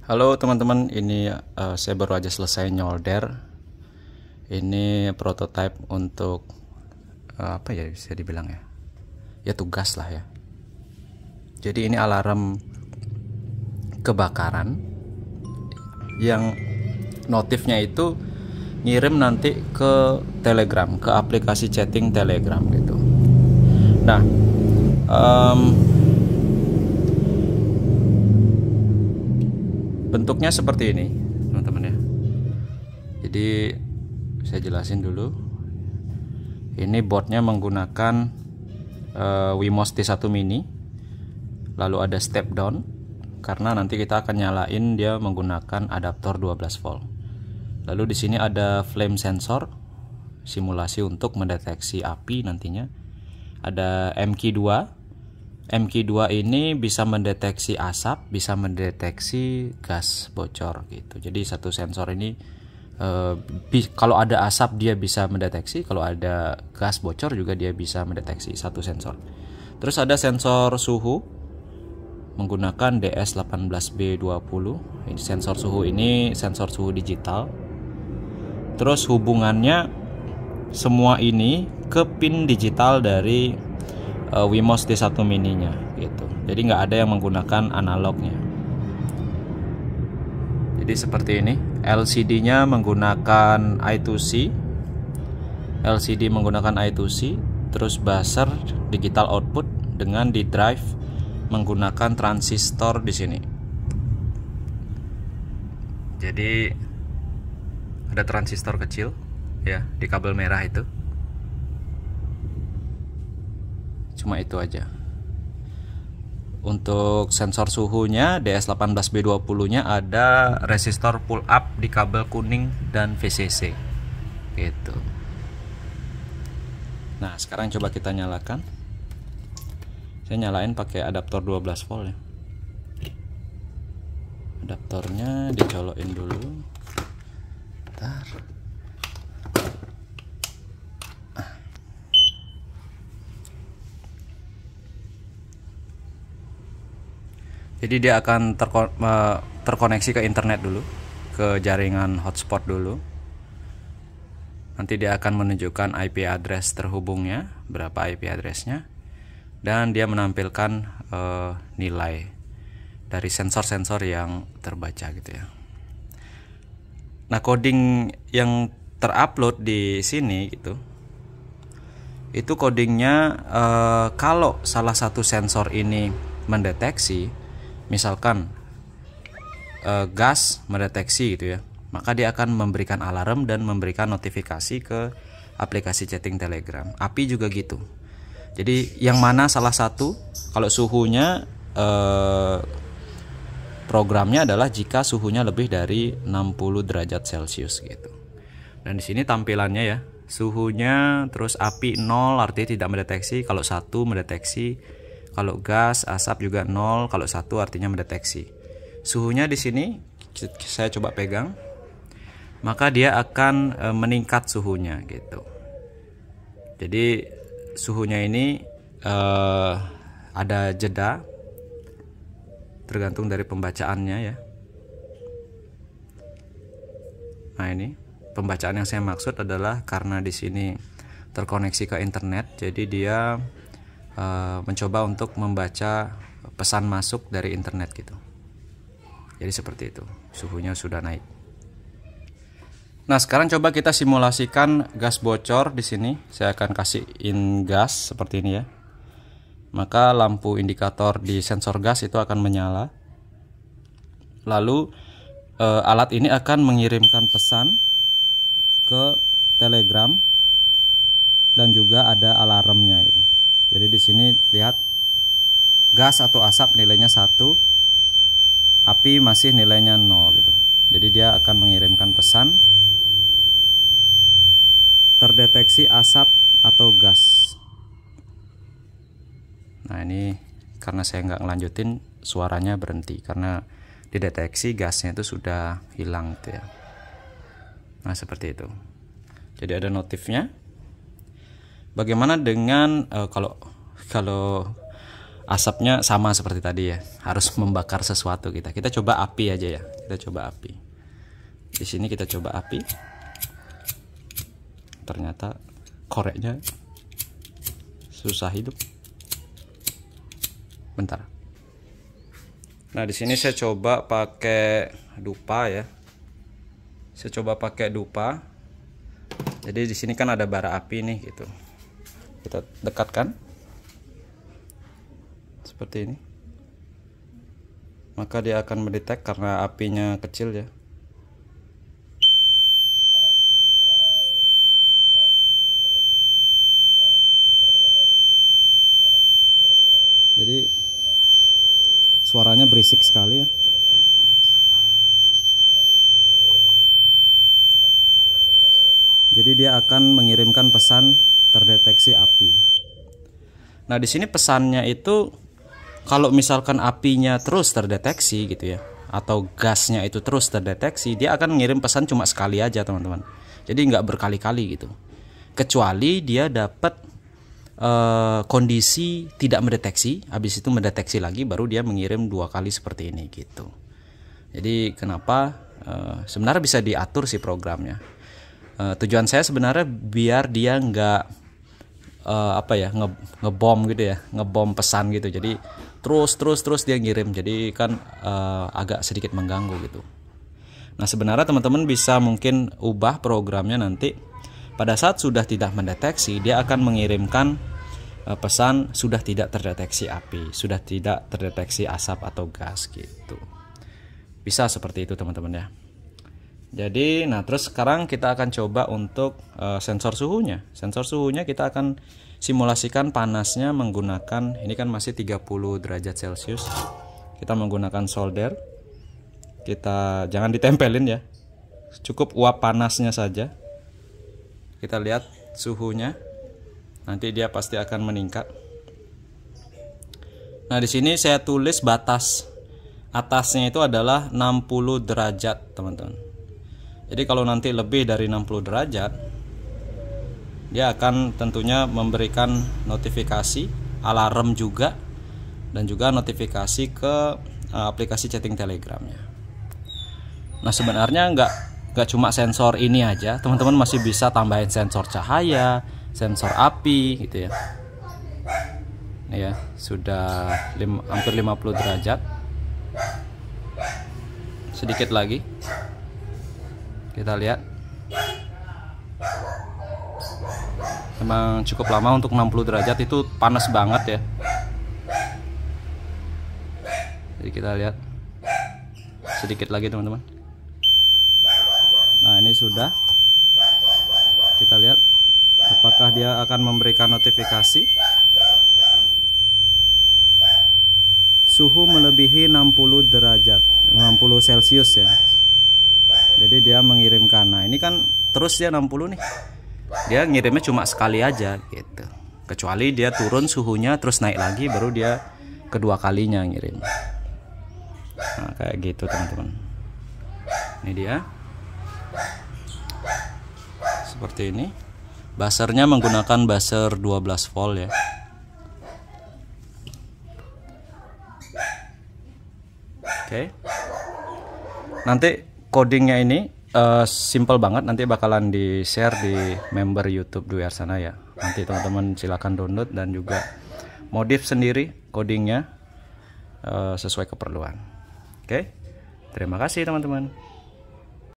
Halo teman-teman, ini saya baru aja selesai nyolder. Ini prototipe untuk apa ya bisa dibilang ya? Ya tugas lah ya. Jadi ini alarm kebakaran yang notifnya itu ngirim nanti ke Telegram, ke aplikasi chatting Telegram gitu. Nah, bentuknya seperti ini teman-teman ya. Jadi saya jelasin dulu. Ini boardnya menggunakan Wemos T1 mini, lalu ada step down karena nanti kita akan nyalain dia menggunakan adaptor 12 volt. Lalu di sini ada flame sensor, simulasi untuk mendeteksi api nantinya. Ada MQ2. MQ2 ini bisa mendeteksi asap, bisa mendeteksi gas bocor gitu. Jadi satu sensor ini kalau ada asap dia bisa mendeteksi, kalau ada gas bocor juga dia bisa mendeteksi, satu sensor. Terus ada sensor suhu menggunakan DS18B20. Ini sensor suhu, ini sensor suhu digital. Terus hubungannya semua ini ke pin digital dari Wemos T1 mininya gitu. Jadi nggak ada yang menggunakan analognya. Jadi seperti ini. LCD-nya menggunakan I2C. LCD menggunakan I2C. Terus buzzer digital output dengan di drive menggunakan transistor di sini. Jadi ada transistor kecil ya di kabel merah itu. Cuma itu aja. Untuk sensor suhunya DS18B20 nya ada resistor pull up di kabel kuning dan VCC gitu. Nah sekarang coba kita nyalakan. Saya nyalain pakai adaptor 12 volt ya. Adaptornya dicolokin dulu. Bentar. Jadi dia akan terkoneksi ke internet dulu, ke jaringan hotspot dulu. Nanti dia akan menunjukkan IP address terhubungnya, berapa IP addressnya, dan dia menampilkan nilai dari sensor-sensor yang terbaca gitu ya. Nah coding yang terupload di sini gitu, itu codingnya kalau salah satu sensor ini mendeteksi, misalkan gas mendeteksi gitu ya, maka dia akan memberikan alarm dan memberikan notifikasi ke aplikasi chatting Telegram. Api juga gitu. Jadi yang mana salah satu, kalau suhunya programnya adalah jika suhunya lebih dari 60 derajat Celcius gitu. Dan di sini tampilannya ya, suhunya terus api 0 artinya tidak mendeteksi, kalau 1 mendeteksi, kalau gas, asap juga 0, kalau 1 artinya mendeteksi. Suhunya di sini saya coba pegang, maka dia akan meningkat suhunya gitu. Jadi suhunya ini ada jeda tergantung dari pembacaannya ya. Nah ini pembacaan yang saya maksud adalah karena di sini terkoneksi ke internet, jadi dia mencoba untuk membaca pesan masuk dari internet gitu. Jadi seperti itu, suhunya sudah naik. Nah sekarang coba kita simulasikan gas bocor di sini. Saya akan kasihin gas seperti ini ya. Maka lampu indikator di sensor gas itu akan menyala. Lalu alat ini akan mengirimkan pesan ke Telegram dan juga ada alarmnya gitu. Jadi di sini lihat gas atau asap nilainya 1, api masih nilainya 0 gitu. Jadi dia akan mengirimkan pesan terdeteksi asap atau gas. Nah ini karena saya nggak ngelanjutin, suaranya berhenti karena dideteksi gasnya itu sudah hilang gitu ya. Nah seperti itu. Jadi ada notifnya. Bagaimana dengan kalau asapnya sama seperti tadi ya, harus membakar sesuatu. Kita coba api aja ya, kita coba api. Di sini kita coba api, ternyata koreknya susah hidup. Bentar. Nah, di sini saya coba pakai dupa ya. Saya coba pakai dupa. Jadi di sini kan ada bara api nih gitu. Kita dekatkan seperti ini. Maka dia akan mendetek karena apinya kecil ya. Jadi suaranya berisik sekali ya. Jadi dia akan mengirimkan pesan terdeteksi api. Nah, di sini pesannya itu kalau misalkan apinya terus terdeteksi gitu ya, atau gasnya itu terus terdeteksi, dia akan mengirim pesan cuma sekali aja teman-teman. Jadi nggak berkali-kali gitu. Kecuali dia dapat kondisi tidak mendeteksi, habis itu mendeteksi lagi, baru dia mengirim 2 kali seperti ini gitu. Jadi kenapa sebenarnya bisa diatur sih programnya. Tujuan saya sebenarnya biar dia nggak ngebom gitu ya, ngebom pesan gitu. Jadi terus dia ngirim, jadi kan agak sedikit mengganggu gitu. Nah, sebenarnya teman-teman bisa mungkin ubah programnya nanti pada saat sudah tidak mendeteksi, dia akan mengirimkan pesan sudah tidak terdeteksi api, sudah tidak terdeteksi asap atau gas gitu. Bisa seperti itu teman-teman ya. Jadi nah terus sekarang kita akan coba untuk sensor suhunya. Sensor suhunya kita akan simulasikan panasnya menggunakan, ini kan masih 30 derajat Celcius. Kita menggunakan solder. Kita jangan ditempelin ya. Cukup uap panasnya saja. Kita lihat suhunya. Nanti dia pasti akan meningkat. Nah, di sini saya tulis batas atasnya itu adalah 60 derajat, teman-teman. Jadi kalau nanti lebih dari 60 derajat, dia akan tentunya memberikan notifikasi, alarm juga, dan juga notifikasi ke aplikasi chatting Telegramnya. Nah, sebenarnya nggak cuma sensor ini aja, teman-teman masih bisa tambahin sensor cahaya, sensor api gitu ya. Ini ya, sudah hampir 50 derajat. Sedikit lagi. Kita lihat. Memang cukup lama untuk 60 derajat, itu panas banget ya. Jadi kita lihat. Sedikit lagi teman-teman. Nah, ini sudah. Kita lihat apakah dia akan memberikan notifikasi. Suhu melebihi 60 derajat, 60 Celcius ya. Jadi dia mengirimkan. Nah, ini kan terus dia 60 nih. Dia ngirimnya cuma sekali aja gitu. Kecuali dia turun suhunya terus naik lagi, baru dia kedua kalinya ngirim. Nah, kayak gitu teman-teman. Ini dia. Seperti ini. Buzzernya menggunakan buzzer 12 volt ya. Oke. Nanti codingnya ini simple banget, nanti bakalan di share di member YouTube Dwi Arsana ya. Nanti teman-teman silakan download dan juga modif sendiri codingnya sesuai keperluan. Oke. Terima kasih teman-teman.